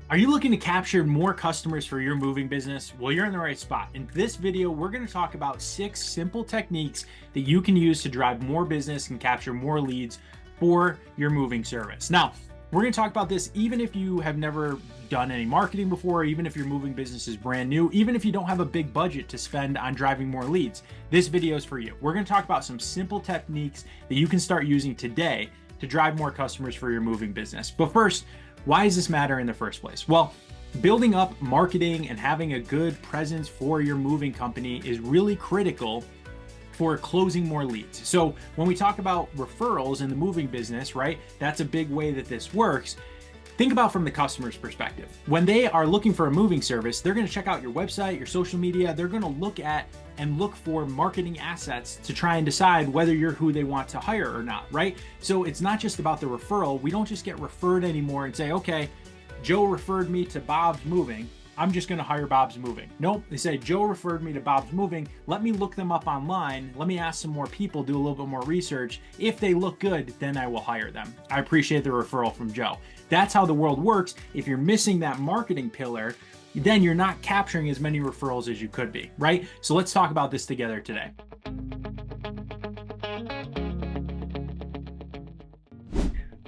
Are you looking to capture more customers for your moving business? Well, you're in the right spot. In this video, we're going to talk about 6 simple techniques that you can use to drive more business and capture more leads for your moving service. Now, we're going to talk about this even if you have never done any marketing before, even if your moving business is brand new, even if you don't have a big budget to spend on driving more leads. This video is for you. We're going to talk about some simple techniques that you can start using today to drive more customers for your moving business. But first, why does this matter in the first place? Well, building up marketing and having a good presence for your moving company is really critical for closing more leads. So when we talk about referrals in the moving business, right, that's a big way that this works. Think about from the customer's perspective. When they are looking for a moving service, they're going to check out your website, your social media. They're going to look for marketing assets to try and decide whether you're who they want to hire or not, right? So it's not just about the referral. We don't just get referred anymore and say, okay, Joe referred me to Bob's Moving, I'm just going to hire Bob's Moving. Nope, they say, Joe referred me to Bob's Moving. Let me look them up online. Let me ask some more people, do a little bit more research. If they look good, then I will hire them. I appreciate the referral from Joe. That's how the world works. If you're missing that marketing pillar, then you're not capturing as many referrals as you could be, right? So let's talk about this together today.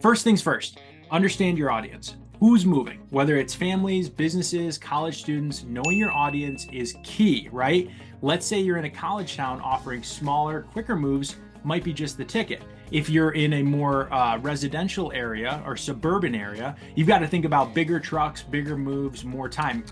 First things first, understand your audience. Who's moving? Whether it's families, businesses, college students, knowing your audience is key, right? Let's say you're in a college town offering smaller, quicker moves, might be just the ticket. If you're in a more residential area or suburban area, you've got to think about bigger trucks, bigger moves, more time.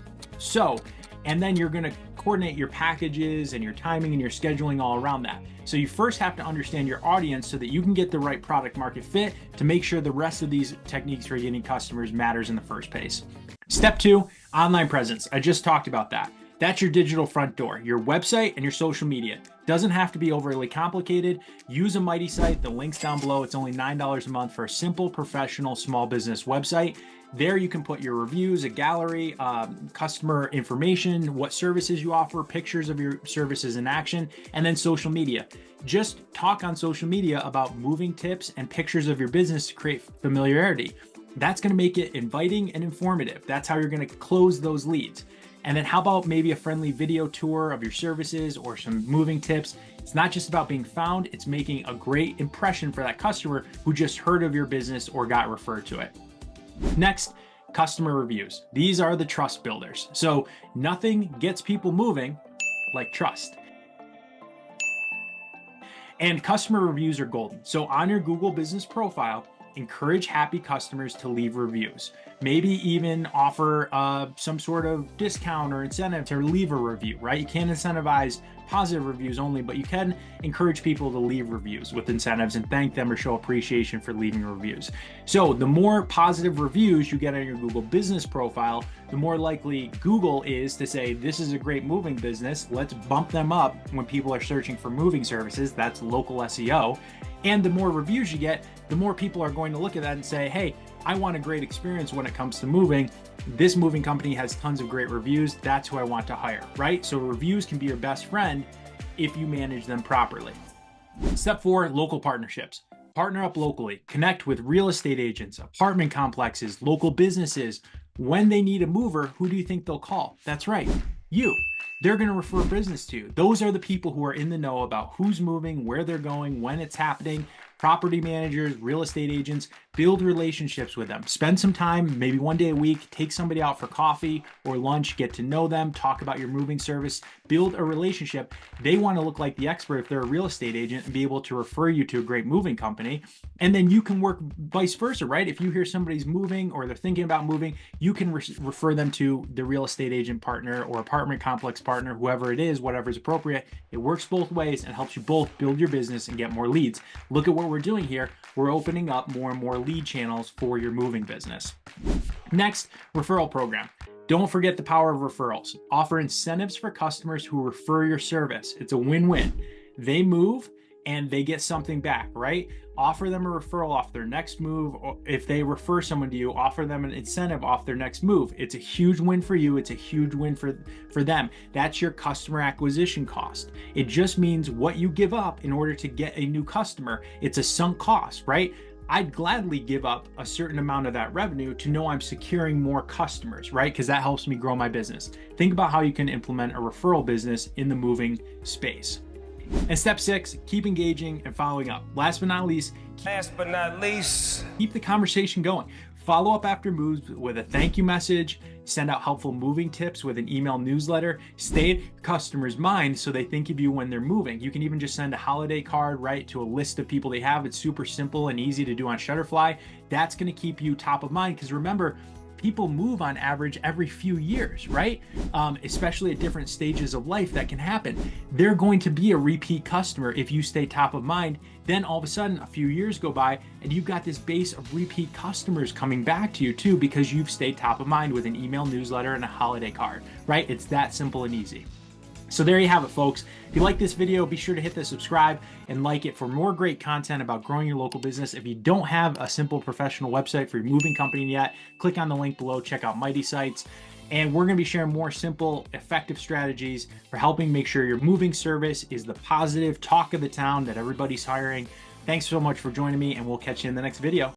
And then you're going to coordinate your packages and your timing and your scheduling all around that. So you first have to understand your audience so that you can get the right product market fit to make sure the rest of these techniques for getting customers matters in the first place. Step 2, online presence. I just talked about that. That's your digital front door, your website and your social media. Doesn't have to be overly complicated. Use a Mighty site. The link's down below. It's only $9 a month for a simple, professional, small business website. There you can put your reviews, a gallery, customer information, what services you offer, pictures of your services in action, and then social media. Just talk on social media about moving tips and pictures of your business to create familiarity. That's going to make it inviting and informative. That's how you're going to close those leads. And then how about maybe a friendly video tour of your services or some moving tips? It's not just about being found, it's making a great impression for that customer who just heard of your business or got referred to it. Next, customer reviews. These are the trust builders. So nothing gets people moving like trust. And customer reviews are golden. So on your Google business profile, encourage happy customers to leave reviews. Maybe even offer some sort of discount or incentive to leave a review, right? You can't incentivize positive reviews only, but you can encourage people to leave reviews with incentives and thank them or show appreciation for leaving reviews. So the more positive reviews you get on your Google business profile, the more likely Google is to say, this is a great moving business. Let's bump them up when people are searching for moving services. That's local SEO. And the more reviews you get, the more people are going to look at that and say, hey, I want a great experience when it comes to moving. This moving company has tons of great reviews. That's who I want to hire, right? So reviews can be your best friend if you manage them properly. Step 4, local partnerships. Partner up locally. Connect with real estate agents, apartment complexes, local businesses. When they need a mover, who do you think they'll call? That's right, you. They're going to refer business to you. Those are the people who are in the know about who's moving, where they're going, when it's happening. Property managers, real estate agents, build relationships with them. Spend some time, maybe one day a week, take somebody out for coffee or lunch, get to know them, talk about your moving service, build a relationship. They want to look like the expert if they're a real estate agent and be able to refer you to a great moving company. And then you can work vice versa, right? If you hear somebody's moving or they're thinking about moving, you can refer them to the real estate agent partner or apartment complex partner, whoever it is, whatever is appropriate. It works both ways and helps you both build your business and get more leads. Look at what we're doing here. We're opening up more and more lead channels for your moving business. Next, referral program. Don't forget the power of referrals. Offer incentives for customers who refer your service. It's a win-win. They move and they get something back, right? Offer them a referral off their next move. Or if they refer someone to you, offer them an incentive off their next move. It's a huge win for you. It's a huge win for them. That's your customer acquisition cost. It just means what you give up in order to get a new customer. It's a sunk cost, right? I'd gladly give up a certain amount of that revenue to know I'm securing more customers, right? Because that helps me grow my business. Think about how you can implement a referral business in the moving space. And step 6, keep engaging and following up. Last but not least, keep the conversation going. Follow up after moves with a thank you message, send out helpful moving tips with an email newsletter, stay in customers' mind so they think of you when they're moving. You can even just send a holiday card, right, to a list of people they have. It's super simple and easy to do on Shutterfly. That's going to keep you top of mind because remember, people move on average every few years, right? Especially at different stages of life that can happen. They're going to be a repeat customer if you stay top of mind. Then all of a sudden, a few years go by and you've got this base of repeat customers coming back to you too because you've stayed top of mind with an email newsletter and a holiday card, right? It's that simple and easy. So there you have it, folks. If you like this video, be sure to hit the subscribe and like it for more great content about growing your local business. If you don't have a simple professional website for your moving company yet, click on the link below, check out Mighty Sites. And we're going to be sharing more simple, effective strategies for helping make sure your moving service is the positive talk of the town that everybody's hiring. Thanks so much for joining me, and we'll catch you in the next video.